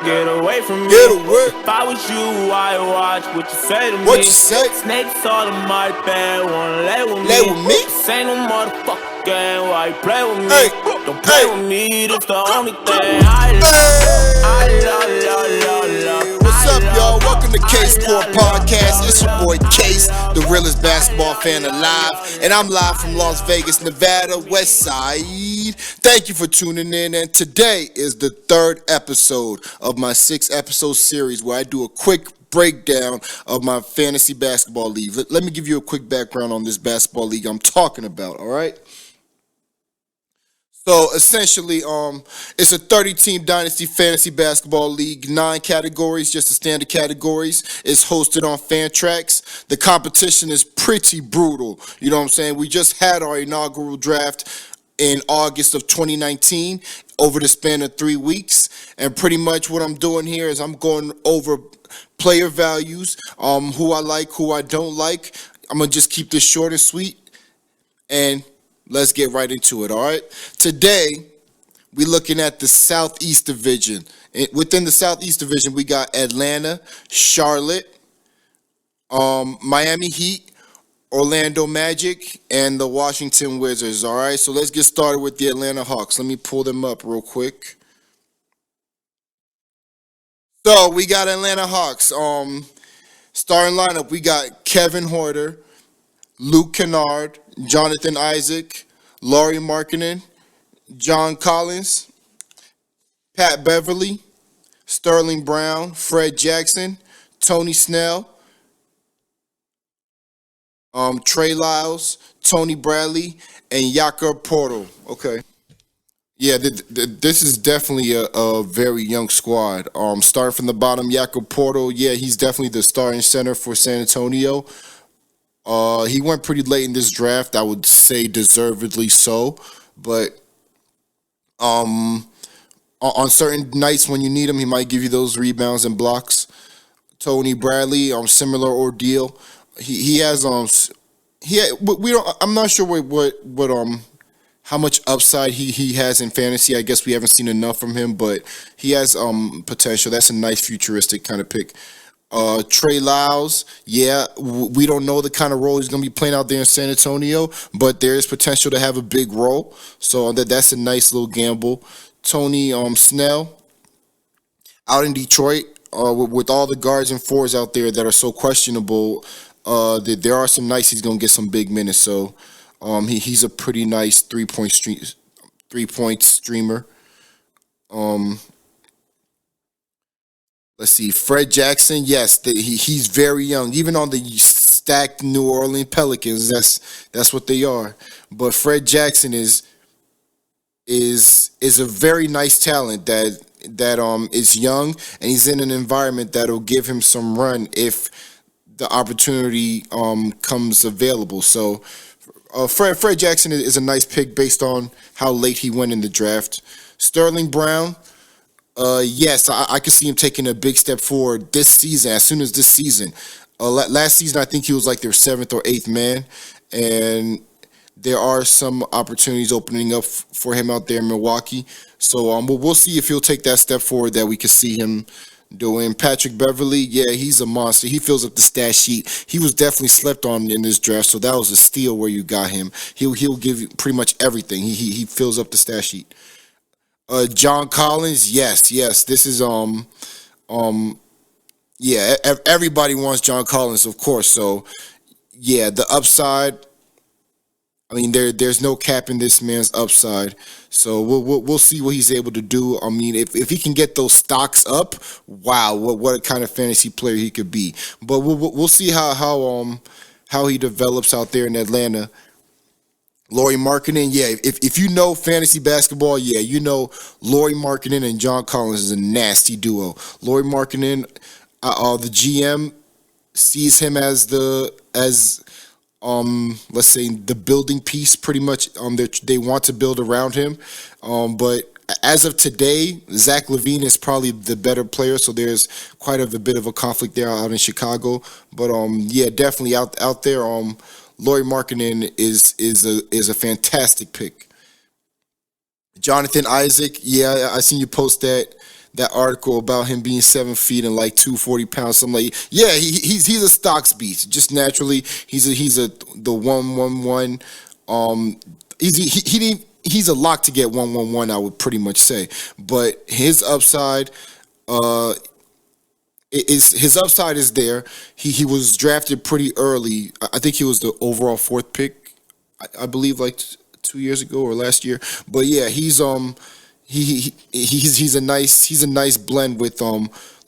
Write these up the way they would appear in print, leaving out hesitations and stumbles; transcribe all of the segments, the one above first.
get away from me. Get away. If I was you, I'd watch what you say to me. What you say? Snakes all in my bed, wanna lay with me. Lay with me? This ain't no motherfucking game, why you play with me? Hey. Don't play Hey. with me, that's the only thing I love. I love. What's up, y'all? Welcome to Kase Court Podcast. It's your boy Kase, the realest basketball fan alive, and I'm live from Las Vegas, Nevada, West Side. Thank you for tuning in, and today is the third episode of my 6-episode series where I do a quick breakdown of my fantasy basketball league. Let me give you a quick background on this basketball league I'm talking about, all right? So essentially, it's a 30-team Dynasty fantasy basketball league, 9 categories, just the standard categories. It's hosted on Fantrax. The competition is pretty brutal. You know what I'm saying? We just had our inaugural draft in August of 2019 over the span of 3 weeks. And pretty much what I'm doing here is I'm going over player values, who I like, who I don't like. I'm going to just keep this short and sweet. And let's get right into it, all right? Today, we're looking at the SouthEast Division. Within the SouthEast Division, we got Atlanta, Charlotte, Miami Heat, Orlando Magic, and the Washington Wizards, all right? So let's get started with the Atlanta Hawks. Let me pull them up real quick. So we got Atlanta Hawks. Starting lineup, we got Kevin Huerter, Luke Kennard, Jonathan Isaac, Lauri Markkanen, John Collins, Pat Beverly, Sterling Brown, Fred Jackson, Tony Snell, Trey Lyles, Tony Bradley, and Jakob Poeltl. Okay. Yeah, this is definitely a very young squad. Starting from the bottom, Jakob Poeltl, yeah, he's definitely the starting center for San Antonio. He went pretty late in this draft, I would say deservedly so. But on certain nights when you need him, he might give you those rebounds and blocks. Tony Bradley, similar ordeal. He has we don't. I'm not sure what how much upside he has in fantasy. I guess we haven't seen enough from him, but he has potential. That's a nice futuristic kind of pick. Trey Lyles, yeah, we don't know the kind of role he's going to be playing out there in San Antonio, but there is potential to have a big role, so that's a nice little gamble. Tony Snell, out in Detroit, with all the guards and fours out there that are so questionable, there are some nights he's going to get some big minutes, so he's a pretty nice three-point streamer. Let's see, Fred Jackson. Yes, he's very young. Even on the stacked New Orleans Pelicans, that's what they are. But Fred Jackson is a very nice talent that is young, and he's in an environment that'll give him some run if the opportunity comes available. So Fred Jackson is a nice pick based on how late he went in the draft. Sterling Brown. Yes, I could see him taking a big step forward this season, as soon as this season. Last season, I think he was like their 7th or 8th man, and there are some opportunities opening up for him out there in Milwaukee. So we'll see if he'll take that step forward that we could see him doing. Patrick Beverly, yeah, he's a monster. He fills up the stat sheet. He was definitely slept on in this draft, so that was a steal where you got him. He'll give you pretty much everything. He fills up the stat sheet. John Collins, yes. This is everybody wants John Collins, of course. So yeah, the upside. I mean, there's no cap in this man's upside. So we'll see what he's able to do. I mean, if he can get those stocks up, wow, what kind of fantasy player he could be. But we'll see how he develops out there in Atlanta. Lauri Markkanen, yeah. If you know fantasy basketball, yeah, you know Lauri Markkanen and John Collins is a nasty duo. Lauri Markkanen, the GM sees him as let's say the building piece, pretty much. They want to build around him, but as of today, Zach LaVine is probably the better player. So there's quite a bit of a conflict there out in Chicago. But yeah, definitely out there. Lauri Markkanen is a fantastic pick. Jonathan Isaac, yeah, I seen you post that that article about him being 7 feet and like 240 pounds. Something like, yeah, he's a stocks beast. Just naturally, he's a the 111. Um, he's a lock to get 111. I would pretty much say, but his upside, uh, his upside is there. He was drafted pretty early. I think he was the overall fourth pick. I believe like 2 years ago or last year. But yeah, he's a nice blend with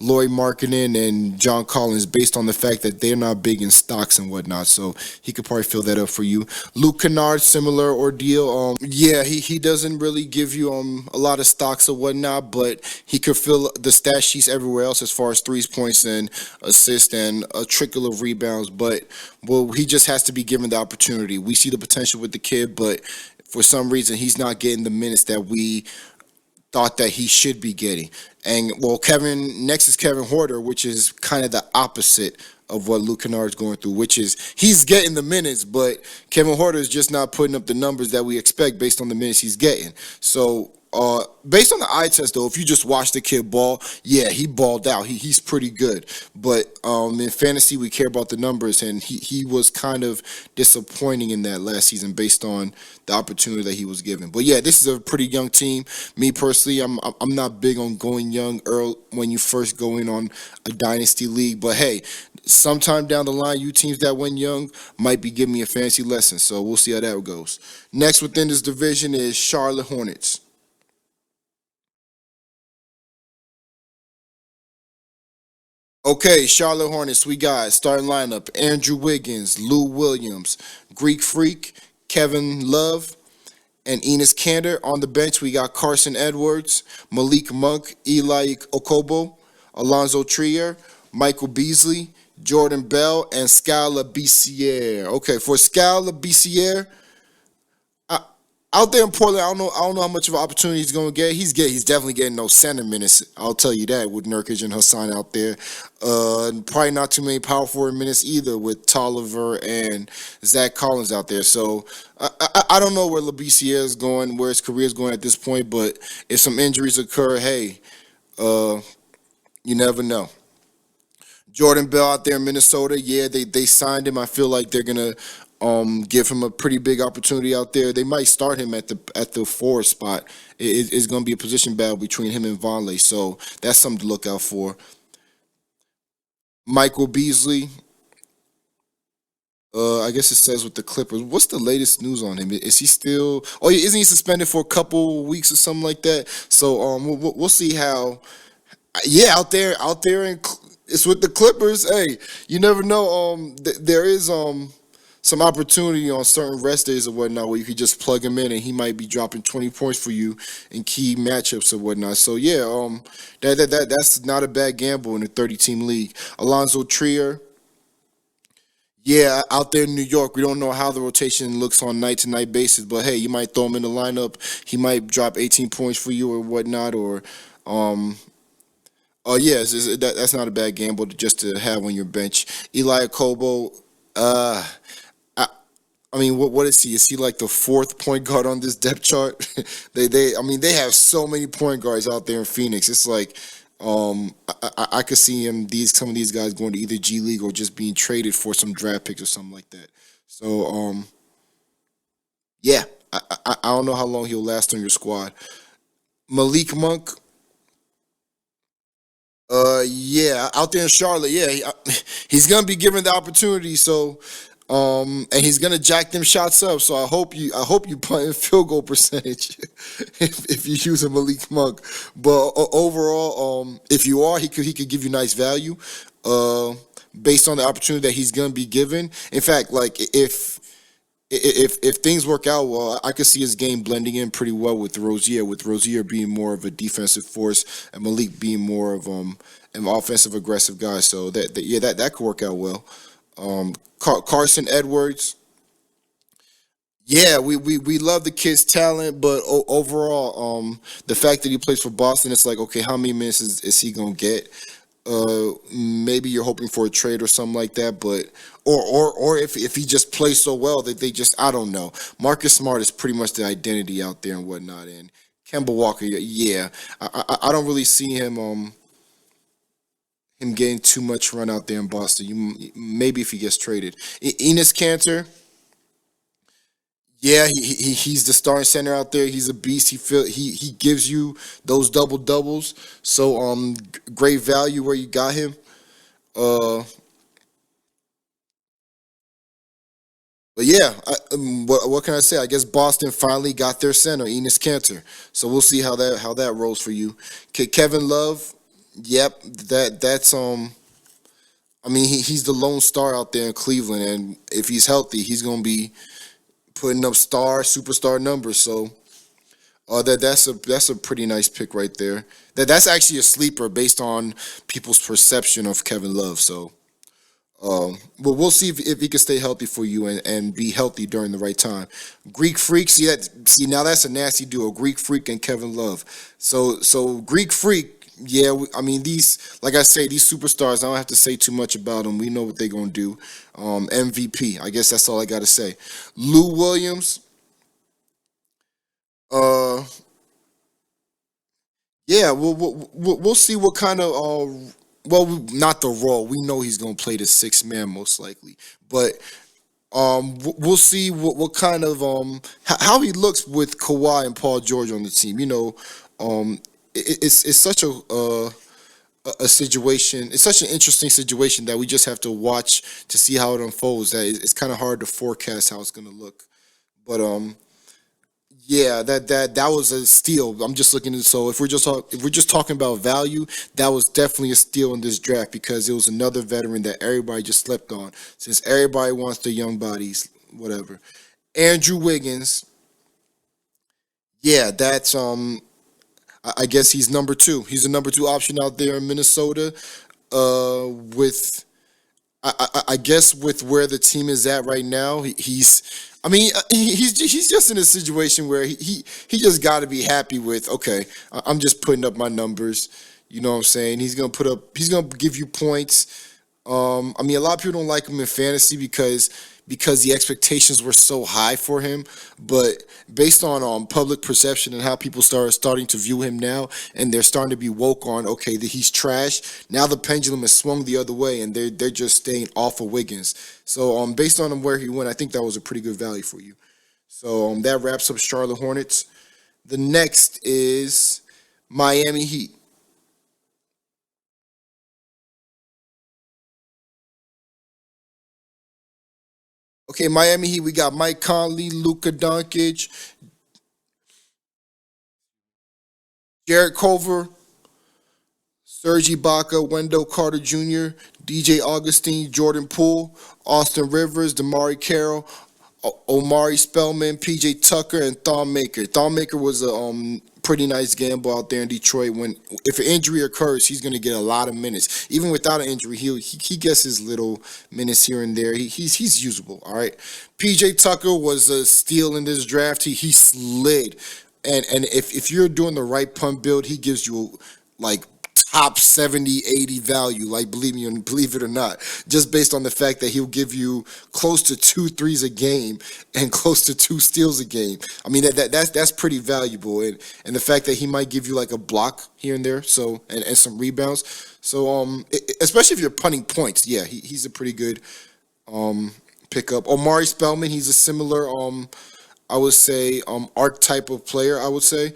Lloyd Markkinen and John Collins based on the fact that they're not big in stocks and whatnot. So he could probably fill that up for you. Luke Kennard, similar ordeal. Yeah, he doesn't really give you a lot of stocks or whatnot, but he could fill the stat sheets everywhere else as far as threes, points, and assists and a trickle of rebounds. But well, he just has to be given the opportunity. We see the potential with the kid, but for some reason he's not getting the minutes that we thought that he should be getting. And well, next is Kevin Horter, which is kind of the opposite of what Luke Kennard is going through, which is he's getting the minutes, but Kevin Horter is just not putting up the numbers that we expect based on the minutes he's getting. So based on the eye test, though, if you just watch the kid ball, yeah, he balled out. He's pretty good. But in fantasy, we care about the numbers, and he was kind of disappointing in that last season based on the opportunity that he was given. But yeah, this is a pretty young team. Me personally, I'm not big on going young early when you first go in on a dynasty league. But hey, sometime down the line, you teams that went young might be giving me a fantasy lesson. So we'll see how that goes. Next within this division is Charlotte Hornets. Okay, Charlotte Hornets, we got starting lineup: Andrew Wiggins, Lou Williams, Greek Freak, Kevin Love, and Enos Kanter. On the bench, we got Carson Edwards, Malik Monk, Eli Okobo, Alonzo Trier, Michael Beasley, Jordan Bell, and Scala Bissiere. Okay, for Scala Bissiere, out there in Portland, I don't know how much of an opportunity he's going to get. He's definitely getting no center minutes. I'll tell you that with Nurkic and Hassan out there. Probably not too many power forward minutes either with Tolliver and Zach Collins out there. So I don't know where Labissiere is going, where his career is going at this point. But if some injuries occur, hey, you never know. Jordan Bell out there in Minnesota, yeah, they signed him. I feel like they're gonna give him a pretty big opportunity out there. They might start him at the forward spot. It's going to be a position battle between him and Vonleh, so that's something to look out for. Michael Beasley, I guess it says with the Clippers. What's the latest news on him? Is he still? Oh, yeah, isn't he suspended for a couple weeks or something like that? So we'll see how. Yeah, out there, and it's with the Clippers. Hey, you never know. There is some opportunity on certain rest days or whatnot where you could just plug him in and he might be dropping 20 points for you in key matchups or whatnot. So yeah, that's not a bad gamble in a 30-team league. Alonzo Trier, yeah, out there in New York, we don't know how the rotation looks on night-to-night basis, but hey, you might throw him in the lineup. He might drop 18 points for you or whatnot, or yes, that's not a bad gamble just to have on your bench. Eli Kobo, I mean, what is he? Is he like the fourth point guard on this depth chart? They have so many point guards out there in Phoenix. It's like, I could see some of these guys going to either G League or just being traded for some draft picks or something like that. So, yeah, I don't know how long he'll last on your squad. Malik Monk, yeah, out there in Charlotte, yeah, he's gonna be given the opportunity. So. And he's gonna jack them shots up. So I hope you punt in field goal percentage if you use a Malik Monk. But overall, if you are, he could give you nice value, based on the opportunity that he's gonna be given. In fact, like if things work out well, I could see his game blending in pretty well with Rozier. With Rozier being more of a defensive force and Malik being more of an offensive aggressive guy. So that could work out well. Carson Edwards, yeah, we love the kid's talent, but overall, the fact that he plays for Boston, it's like, okay, how many minutes is he gonna get? Maybe you're hoping for a trade or something like that, but or if he just plays so well that they just, I don't know. Marcus Smart is pretty much the identity out there and whatnot, and Kemba Walker, yeah, I don't really see him getting too much run out there in Boston. Maybe if he gets traded. Enos Cantor, yeah, he's the starting center out there. He's a beast. He gives you those double doubles. So great value where you got him. Uh, but yeah, what can I say? I guess Boston finally got their center, Enos Cantor. So we'll see how that rolls for you. Kevin Love, yep, that's. I mean, he's the lone star out there in Cleveland, and if he's healthy, he's gonna be putting up superstar numbers. So that's a pretty nice pick right there. That's actually a sleeper based on people's perception of Kevin Love. So but we'll see if he can stay healthy for you and be healthy during the right time. Greek Freak, see now that's a nasty duo. Greek Freak and Kevin Love. So Greek Freak. Yeah, I mean these, like I say, these superstars. I don't have to say too much about them. We know what they're gonna do. MVP. I guess that's all I got to say. Lou Williams. Uh, yeah, we'll see what kind of well, not the role. We know he's gonna play the sixth man most likely, but we'll see what kind of how he looks with Kawhi and Paul George on the team. It's such a situation. It's such an interesting situation that we just have to watch to see how it unfolds. That it's kind of hard to forecast how it's gonna look, but yeah, that was a steal. I'm just looking at, so if we're just talking about value, that was definitely a steal in this draft because it was another veteran that everybody just slept on. Since everybody wants the young bodies, whatever. Andrew Wiggins, yeah, that's I guess he's number two. He's a number two option out there in Minnesota. With I guess with where the team is at right now, he's. I mean, he's just in a situation where he just got to be happy with. Okay, I'm just putting up my numbers. You know what I'm saying? He's gonna give you points. I mean, a lot of people don't like him in fantasy because the expectations were so high for him. But based on public perception and how people starting to view him now, and they're starting to be woke on, okay, that he's trash. Now the pendulum has swung the other way, and they're just staying off of Wiggins. So based on where he went, I think that was a pretty good value for you. So that wraps up Charlotte Hornets. The next is Miami Heat. Okay, Miami Heat, we got Mike Conley, Luka Doncic, Jared Culver, Serge Ibaka, Wendell Carter Jr., DJ Augustine, Jordan Poole, Austin Rivers, Damari Carroll, Omari Spellman, PJ Tucker, and Thon Maker. Thon Maker was a pretty nice gamble out there in Detroit. When if an injury occurs, he's going to get a lot of minutes. Even without an injury, he gets his little minutes here and there. He's usable. All right. PJ Tucker was a steal in this draft. He slid, and if you're doing the right pump build, he gives you like top 70, 80 value, like believe it or not, just based on the fact that he'll give you close to two threes a game and close to two steals a game. I mean that's pretty valuable, and the fact that he might give you like a block here and there, so and some rebounds. So especially if you're punting points, yeah, he's a pretty good pickup. Omari Spellman, he's a similar I would say archetype of player, I would say.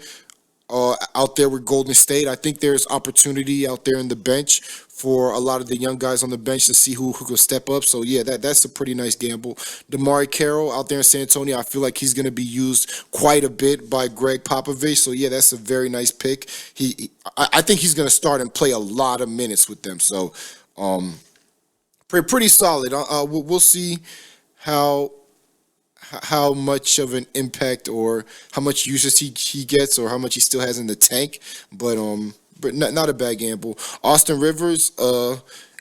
Out there with Golden State, I think there's opportunity out there in the bench for a lot of the young guys on the bench to see who can step up. So yeah, that's a pretty nice gamble. Damari Carroll out there in San Antonio, I feel like he's going to be used quite a bit by Greg Popovich. So yeah, that's a very nice pick. I think he's going to start and play a lot of minutes with them. So pretty solid. We'll see how much of an impact or how much usage he gets or how much he still has in the tank, but not a bad gamble. Austin Rivers,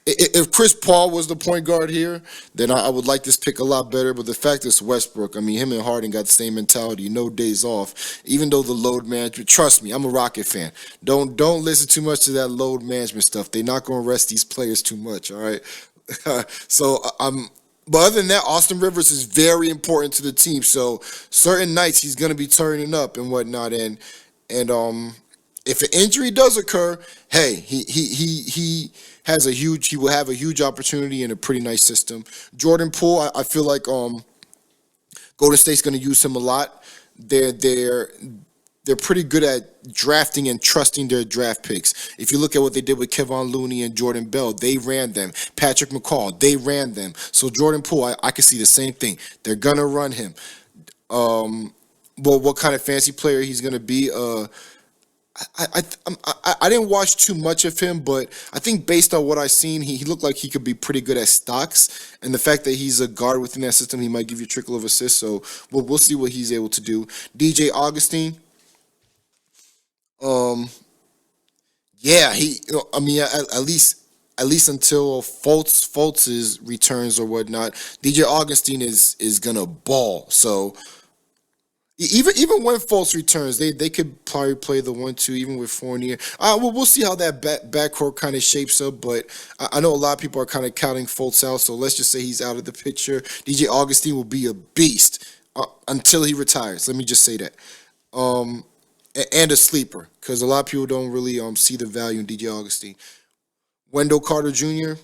if Chris Paul was the point guard here, then I would like this pick a lot better. But the fact is Westbrook, I mean, him and Harden got the same mentality, no days off. Even though the load management, trust me, I'm a Rocket fan. Don't listen too much to that load management stuff. They're not going to rest these players too much. All right, so But other than that, Austin Rivers is very important to the team. So certain nights he's going to be turning up and whatnot. And And if an injury does occur, hey, he will have a huge opportunity in a pretty nice system. Jordan Poole, I feel like Golden State's going to use him a lot. They're pretty good at drafting and trusting their draft picks. If you look at what they did with Kevon Looney and Jordan Bell, they ran them. Patrick McCall, they ran them. So Jordan Poole, I can see the same thing. They're gonna run him. Well, what kind of fancy player he's gonna be? I didn't watch too much of him, but I think based on what I've seen, he looked like he could be pretty good at stocks. And the fact that he's a guard within that system, he might give you a trickle of assists. So we'll see what he's able to do. DJ Augustine. Yeah, I mean, at least until Fultz's returns or whatnot, DJ Augustine is gonna ball. So even when Fultz returns, they could probably play the 1-2 even with Fournier. We'll see how that backcourt kind of shapes up. But I know a lot of people are kind of counting Fultz out. So let's just say he's out of the picture. DJ Augustine will be a beast until he retires. Let me just say that. And a sleeper, because a lot of people don't really see the value in DJ Augustine. Wendell Carter Jr.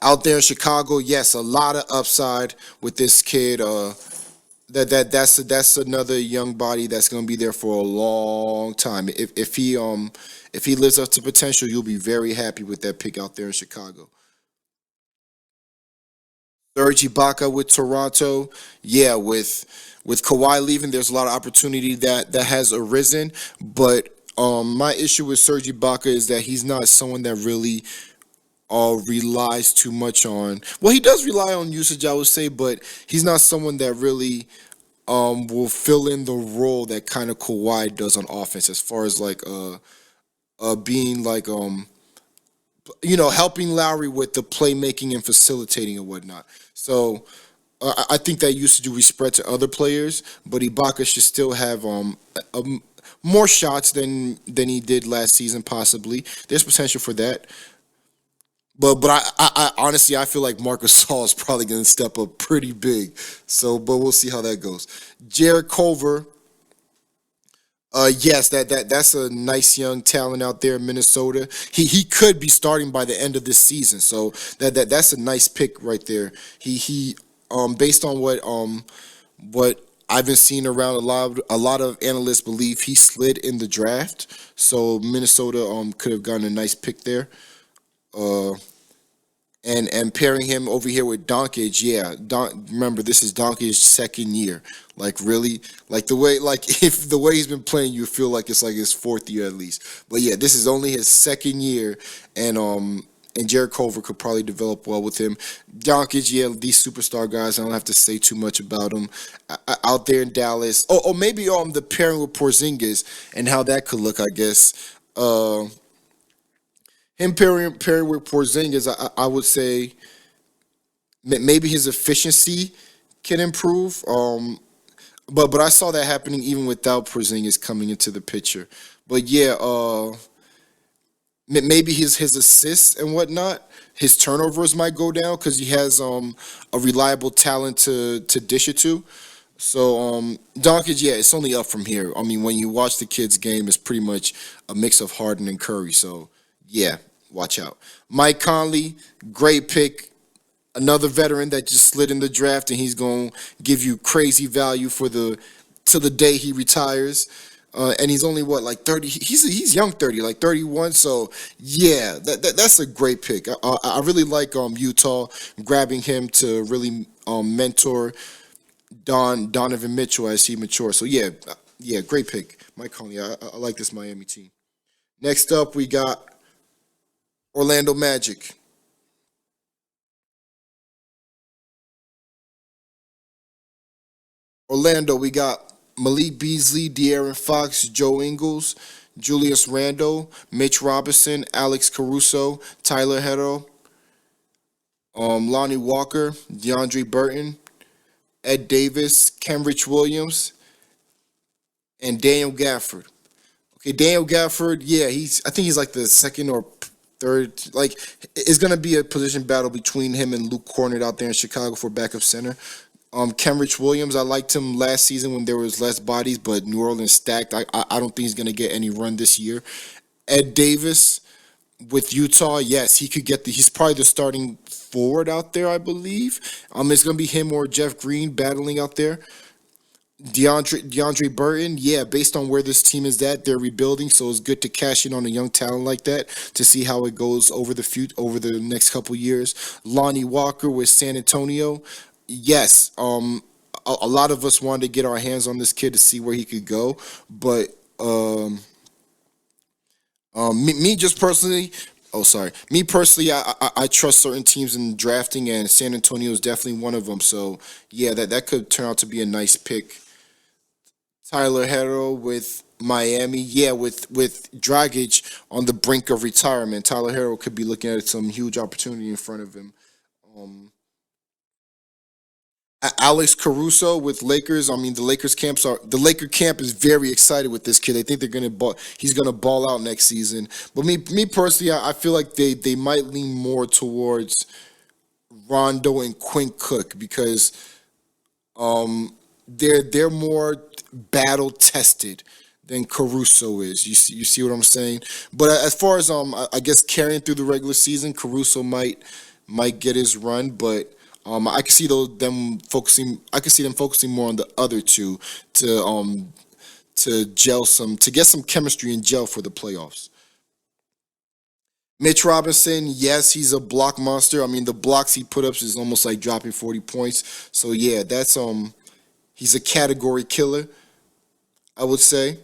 Out there in Chicago, yes, a lot of upside with this kid. That's another young body that's going to be there for a long time. If he lives up to potential, you'll be very happy with that pick out there in Chicago. Serge Ibaka with Toronto, yeah, with Kawhi leaving, there's a lot of opportunity that has arisen. But my issue with Serge Ibaka is that he's not someone that really relies too much on. Well, he does rely on usage, I would say, but he's not someone that really will fill in the role that kind of Kawhi does on offense, as far as like being like helping Lowry with the playmaking and facilitating and whatnot. So I think that usage will be spread to other players, but Ibaka should still have more shots than he did last season. Possibly, there's potential for that. But I honestly I feel like Marcus Gasol is probably going to step up pretty big. So, but we'll see how that goes. Jared Culver. Yes, that's a nice young talent out there in Minnesota. He could be starting by the end of this season, so that's a nice pick right there. He based on what I've been seeing around, a lot of analysts believe he slid in the draft, so Minnesota could have gotten a nice pick there. And pairing him over here with Doncic, yeah. Remember, this is Doncic's second year. Like really, like the way he's been playing, you feel like it's like his fourth year at least. But yeah, this is only his second year, and Jared Culver could probably develop well with him. Doncic, yeah, these superstar guys, I don't have to say too much about them. Out there in Dallas, maybe the pairing with Porzingis and how that could look, I guess. Him pairing with Porzingis, I would say maybe his efficiency can improve. But I saw that happening even without Porzingis coming into the picture. But yeah, maybe his assists and whatnot, his turnovers might go down because he has a reliable talent to dish it to. So Doncic, yeah, it's only up from here. I mean, when you watch the kid's game, it's pretty much a mix of Harden and Curry. So yeah, watch out. Mike Conley, great pick. Another veteran that just slid in the draft, and he's going to give you crazy value till the day he retires. And he's only like 30. He's young 30, like 31. So yeah, that's a great pick. I really like Utah grabbing him to really mentor Donovan Mitchell as he matures. So yeah, great pick, Mike Conley. I like this Miami team. Next up, we got Orlando Magic. Orlando, we got Malik Beasley, De'Aaron Fox, Joe Ingles, Julius Randle, Mitch Robinson, Alex Caruso, Tyler Herro, Lonnie Walker, DeAndre Burton, Ed Davis, Kenrich Williams, and Daniel Gafford. Okay, Daniel Gafford, yeah, I think he's like the second or third. Like, it's going to be a position battle between him and Luke Cornett out there in Chicago for backup center. Kenrich Williams, I liked him last season when there was less bodies, but New Orleans stacked. I don't think he's going to get any run this year. Ed Davis with Utah, yes, he could get he's probably the starting forward out there, I believe. It's going to be him or Jeff Green battling out there. DeAndre Burton, yeah, based on where this team is at, they're rebuilding, so it's good to cash in on a young talent like that to see how it goes over the next couple years. Lonnie Walker with San Antonio, yes, a lot of us wanted to get our hands on this kid to see where he could go, but me just personally. Oh, sorry. Me personally, I trust certain teams in drafting, and San Antonio is definitely one of them. So yeah, that could turn out to be a nice pick. Tyler Hero with Miami. Yeah, with Dragic on the brink of retirement, Tyler Hero could be looking at some huge opportunity in front of him. Um, Alex Caruso with Lakers. I mean, the Laker camp is very excited with this kid. They think he's gonna ball out next season. But me personally, I feel like they might lean more towards Rondo and Quinn Cook because they're more battle tested than Caruso is. You see what I'm saying? But as far as I guess carrying through the regular season, Caruso might get his run, but I can see them focusing. I can see them focusing more on the other two to get some chemistry and gel for the playoffs. Mitch Robinson, yes, he's a block monster. I mean, the blocks he put up is almost like dropping 40 points. So yeah, that's he's a category killer, I would say.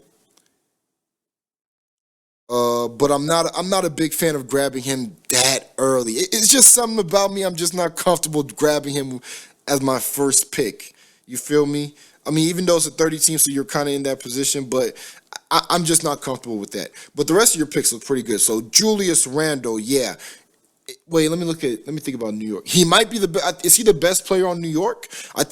But I'm not a big fan of grabbing him that early. It's just something about me. I'm just not comfortable grabbing him as my first pick. You feel me? I mean, even though it's a 30 team, so you're kind of in that position, but I'm just not comfortable with that. But the rest of your picks look pretty good. So Julius Randle, yeah. Wait, let me think about New York. He might be is he the best player on New York?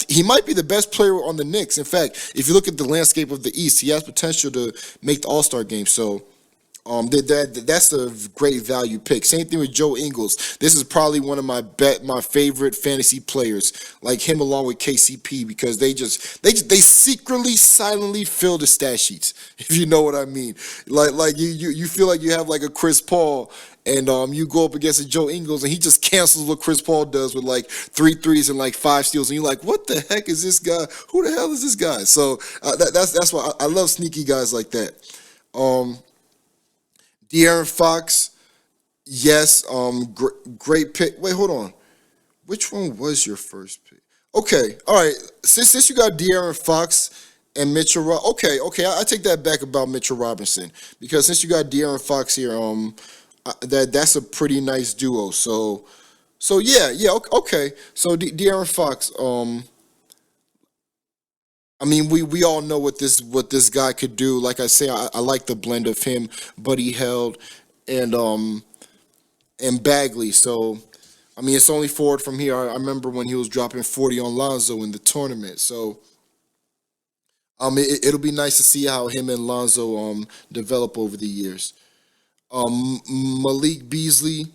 He might be the best player on the Knicks. In fact, if you look at the landscape of the East, he has potential to make the All-Star game. So that's a great value pick. Same thing with Joe Ingles. This is probably one of my favorite fantasy players, like him along with KCP, because they secretly, silently fill the stat sheets. If you know what I mean, like you feel like you have like a Chris Paul, and you go up against a Joe Ingles, and he just cancels what Chris Paul does with like 3 threes and like 5 steals, and you're like, what the heck is this guy? Who the hell is this guy? So that's why I love sneaky guys like that. De'Aaron Fox, yes, great pick. Wait, hold on. Which one was your first pick? Okay, all right. Since you got De'Aaron Fox and Mitchell, okay, I take that back about Mitchell Robinson, because since you got De'Aaron Fox here, that's a pretty nice duo. So yeah, okay. So De'Aaron Fox, I mean, we all know what this guy could do. Like I say, I like the blend of him, Buddy Held, and Bagley. So, I mean, it's only forward from here. I remember when he was dropping 40 on Lonzo in the tournament. So, it'll be nice to see how him and Lonzo develop over the years. Malik Beasley,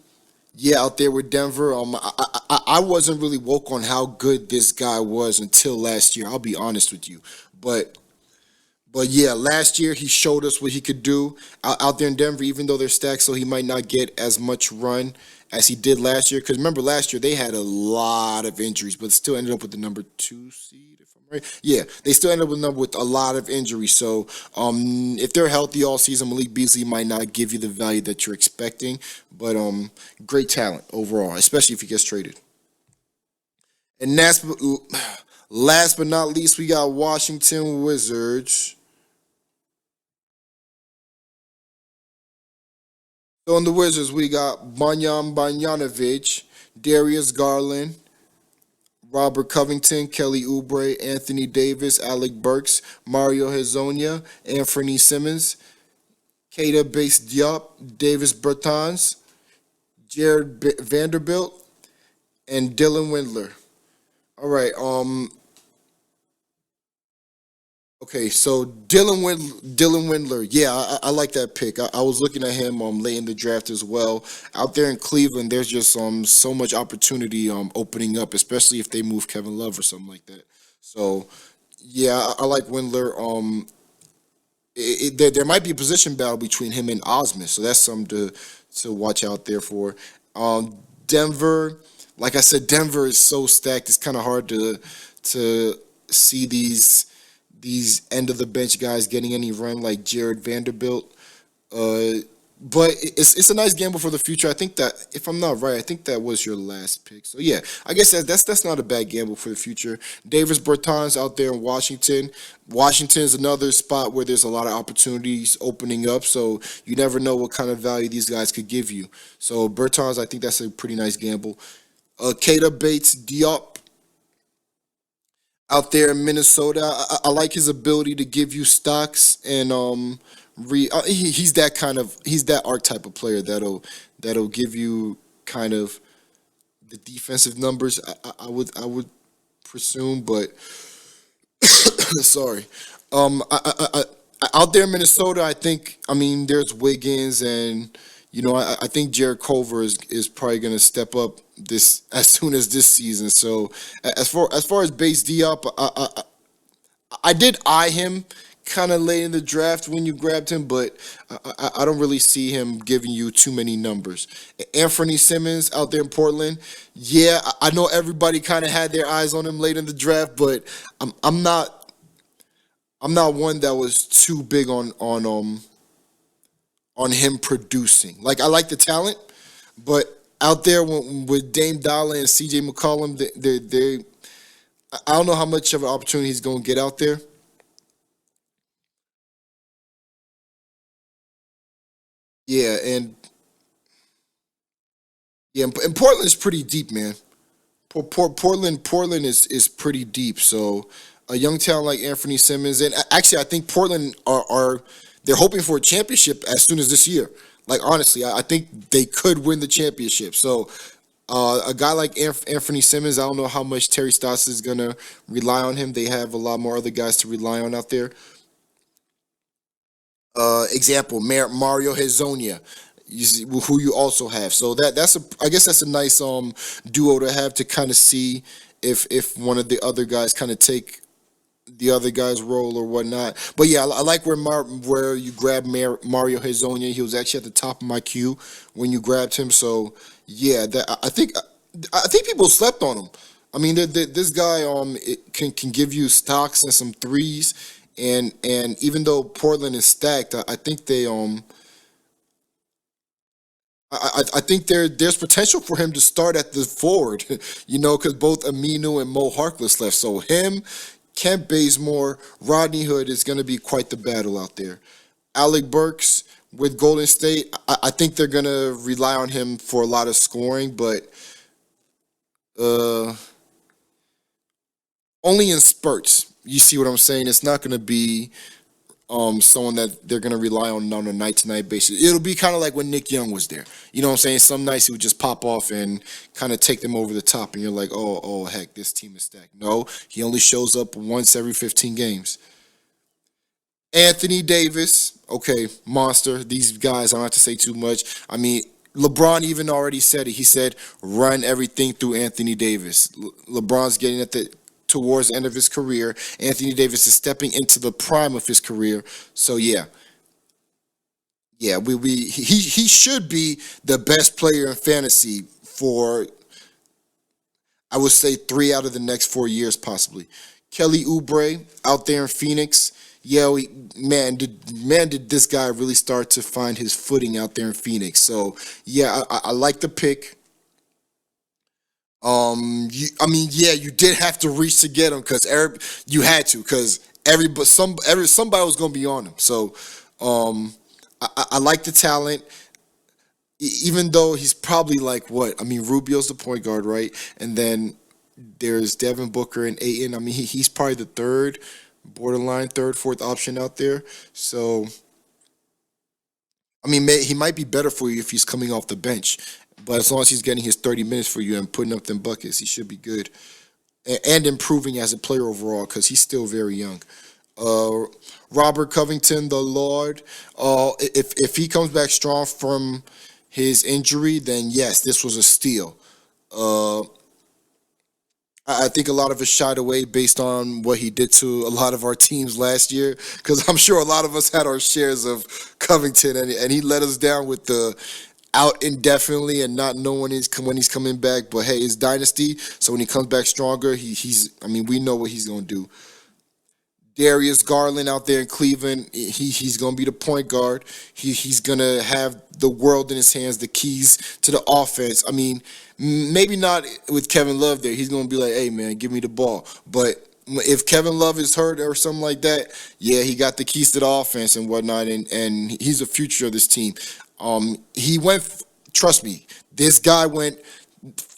yeah, out there with Denver. I wasn't really woke on how good this guy was until last year. I'll be honest with you, but yeah, last year he showed us what he could do out there in Denver. Even though they're stacked, so he might not get as much run as he did last year. Because remember, last year they had a lot of injuries, but still ended up with the number 2 seed. If I'm right, yeah, they still ended up with a lot of injuries. So if they're healthy all season, Malik Beasley might not give you the value that you're expecting. But great talent overall, especially if he gets traded. And last but not least, we got Washington Wizards. So in the Wizards, we got Banyan Banyanovic, Darius Garland, Robert Covington, Kelly Oubre, Anthony Davis, Alec Burks, Mario Hezonja, Anthony Simmons, Keita Bates-Diop, Davis Bertans, Jared Vanderbilt, and Dylan Windler. All right. Okay, so Dylan Windler, yeah, I like that pick. I was looking at him late in the draft as well. Out there in Cleveland, there's just so much opportunity opening up, especially if they move Kevin Love or something like that. So yeah, I like Windler. There might be a position battle between him and Osman, so that's something to watch out there for. Denver, like I said, Denver is so stacked. It's kind of hard to see these end of the bench guys getting any run like Jared Vanderbilt. Uh, but it's a nice gamble for the future. I think that if I'm not right, I think that was your last pick. So yeah, I guess that's not a bad gamble for the future. Davis Bertans out there in Washington. Washington is another spot where there's a lot of opportunities opening up. So you never know what kind of value these guys could give you. So Bertans, I think that's a pretty nice gamble. Keita Bates Diop out there in Minnesota. I like his ability to give you stocks and he's that archetype of player that'll give you kind of the defensive numbers. I would presume, but sorry. Out there in Minnesota, I mean there's Wiggins and I think Jared Culver is probably going to step up this as soon as this season. So as far as base Diop, I did eye him kind of late in the draft when you grabbed him, but I don't really see him giving you too many numbers. Anthony Simmons out there in Portland, yeah, I know everybody kind of had their eyes on him late in the draft, but I'm not one that was too big on him producing. Like I like the talent, but out there with Dame Dollar and CJ McCollum, they I don't know how much of an opportunity he's going to get out there. Yeah, and Portland's pretty deep, man. Portland is pretty deep. So a young talent like Anthony Simmons, and actually, I think Portland are they're hoping for a championship as soon as this year. Like honestly, I think they could win the championship. So a guy like Anthony Simmons, I don't know how much Terry Stotts is gonna rely on him. They have a lot more other guys to rely on out there. Example, Mario Hezonja, you see, who you also have. So I guess that's a nice duo to have to kind of see if one of the other guys kind of take the other guy's role or whatnot. But yeah, I like where you grab Mario Hezonja. He was actually at the top of my queue when you grabbed him. So yeah, I think people slept on him. I mean, this guy can give you stocks and some threes, and even though Portland is stacked, I think they I think there's potential for him to start at the forward, because both Aminu and Mo Harkless left. So him, Kent Bazemore, Rodney Hood is going to be quite the battle out there. Alec Burks with Golden State, I think they're going to rely on him for a lot of scoring, but uh, only in spurts. You see what I'm saying? It's not going to be someone that they're gonna rely on a night to night basis. It'll be kind of like when Nick Young was there. You know what I'm saying? Some nights he would just pop off and kind of take them over the top, and you're like, oh heck, this team is stacked. No, he only shows up once every 15 games. Anthony Davis, okay, monster. These guys, I don't have to say too much. I mean, LeBron even already said it. He said, "Run everything through Anthony Davis." LeBron's getting at the towards the end of his career. Anthony Davis is stepping into the prime of his career. So yeah, he should be the best player in fantasy for I would say 3 out of the next 4 years possibly. Kelly Oubre out there in Phoenix. Yeah, did this guy really start to find his footing out there in Phoenix? So yeah, I like the pick. I mean, yeah, you did have to reach to get him because you had to because somebody was gonna be on him. So, I like the talent, even though he's probably like what? I mean, Rubio's the point guard, right? And then there's Devin Booker and Aiton. I mean, he's probably the third, borderline third, fourth option out there. So I mean, he might be better for you if he's coming off the bench. But as long as he's getting his 30 minutes for you and putting up them buckets, he should be good. And improving as a player overall because he's still very young. Uh, Robert Covington, the Lord. If he comes back strong from his injury, then yes, this was a steal. Uh, I think a lot of us shied away based on what he did to a lot of our teams last year, because I'm sure a lot of us had our shares of Covington, and he let us down with the out indefinitely and not knowing when he's coming back. But hey, it's dynasty, so when he comes back stronger, he's. I mean, we know what he's gonna do. Darius Garland out there in Cleveland, he's going to be the point guard. He's going to have the world in his hands, the keys to the offense. I mean, maybe not with Kevin Love there. He's going to be like, hey, man, give me the ball. But if Kevin Love is hurt or something like that, yeah, he got the keys to the offense and whatnot, and he's the future of this team. He went, trust me, this guy went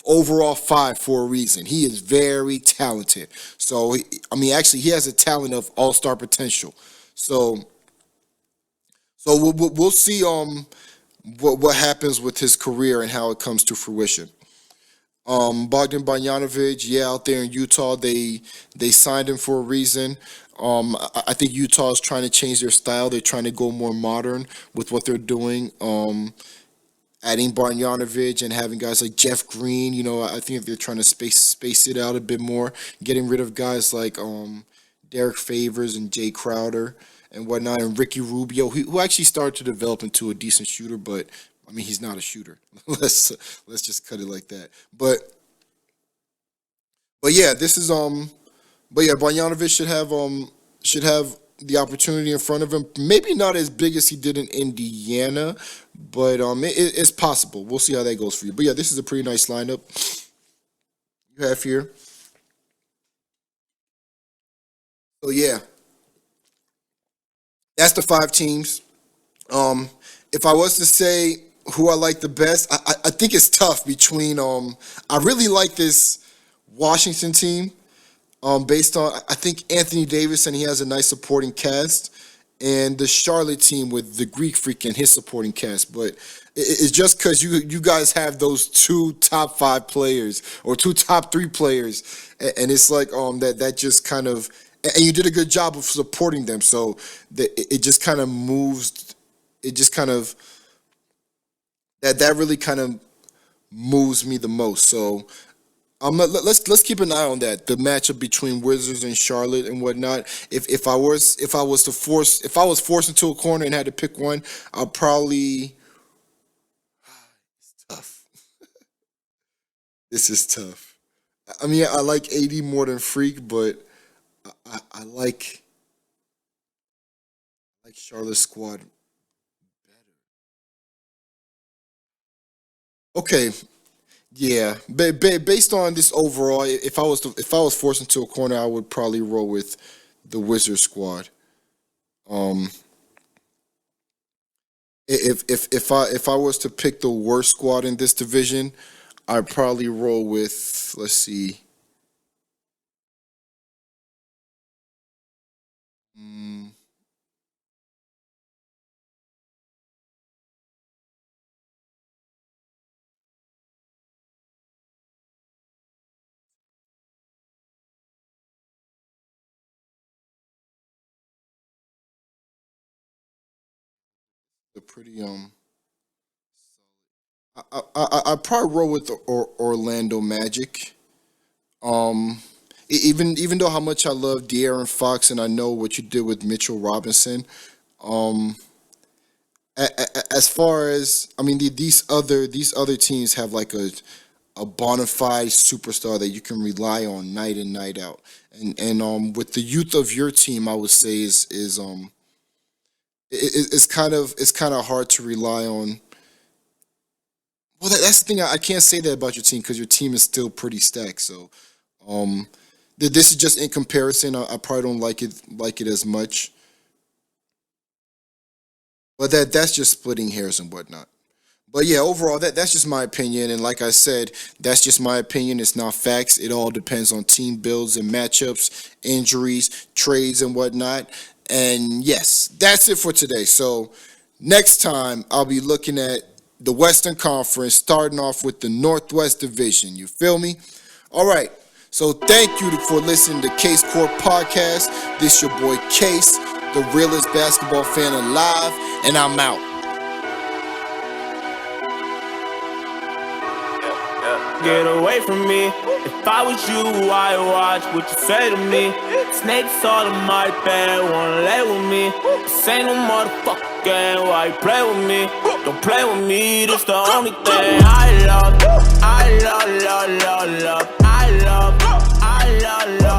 overall 5 for a reason. He is very talented. So, I mean, actually, he has a talent of all-star potential. So, we'll see what happens with his career and how it comes to fruition. Bogdan Bogdanovic, yeah, out there in Utah, they signed him for a reason. I think Utah is trying to change their style. They're trying to go more modern with what they're doing. Adding Barjanovic and having guys like Jeff Green, I think they're trying to space it out a bit more, getting rid of guys like Derek Favors and Jay Crowder and whatnot, and Ricky Rubio, who actually started to develop into a decent shooter, but I mean he's not a shooter. let's just cut it like that. But yeah, this is but yeah, Barjanovic should have the opportunity in front of him. Maybe not as big as he did in Indiana, but it's possible. We'll see how that goes for you. But yeah, this is a pretty nice lineup you have here. So yeah, that's the 5 teams. If I was to say who I like the best, I think it's tough between. I really like this Washington team. Based on, I think Anthony Davis, and he has a nice supporting cast, and the Charlotte team with the Greek Freak and his supporting cast. But it's just because you guys have those 2 top 5 players or 2 top 3 players, and it's like that just kind of, and you did a good job of supporting them. So it just kind of moves. It just kind of that really kind of moves me the most. So. Let's keep an eye on that, the matchup between Wizards and Charlotte and whatnot. If I was forced into a corner and had to pick one, I'll probably. It's tough. This is tough. I mean, I like AD more than Freak, but I like Charlotte's squad better. Okay, yeah, based on this overall, if I was forced into a corner, I would probably roll with the Wizard squad. Um, if I was to pick the worst squad in this division, I'd probably roll with, let's see, mm, a pretty I probably roll with the Orlando Magic. Um, even though how much I love De'Aaron Fox and I know what you did with Mitchell Robinson. Um, as far as I mean, these other teams have like a bona fide superstar that you can rely on night in night out. And with the youth of your team, I would say it's kind of hard to rely on. Well, that's the thing. I can't say that about your team because your team is still pretty stacked. So, um, this is just in comparison. I probably don't like it as much, but that's just splitting hairs and whatnot. But yeah, overall, that's just my opinion. And like I said, that's just my opinion. It's not facts. It all depends on team builds and matchups, injuries, trades, and whatnot. And yes, that's it for today. So next time, I'll be looking at the Western Conference, starting off with the Northwest Division. You feel me? All right. So thank you for listening to Kase Court Podcast. This your boy Kase, the realest basketball fan alive, and I'm out. Get away from me. If I was you, I'd watch what you say to me. Snakes all in my bed, wanna lay with me. This ain't no motherfucking game, why you play with me? Don't play with me, this the only thing I love. I love, love, love, love. I love, I love, love.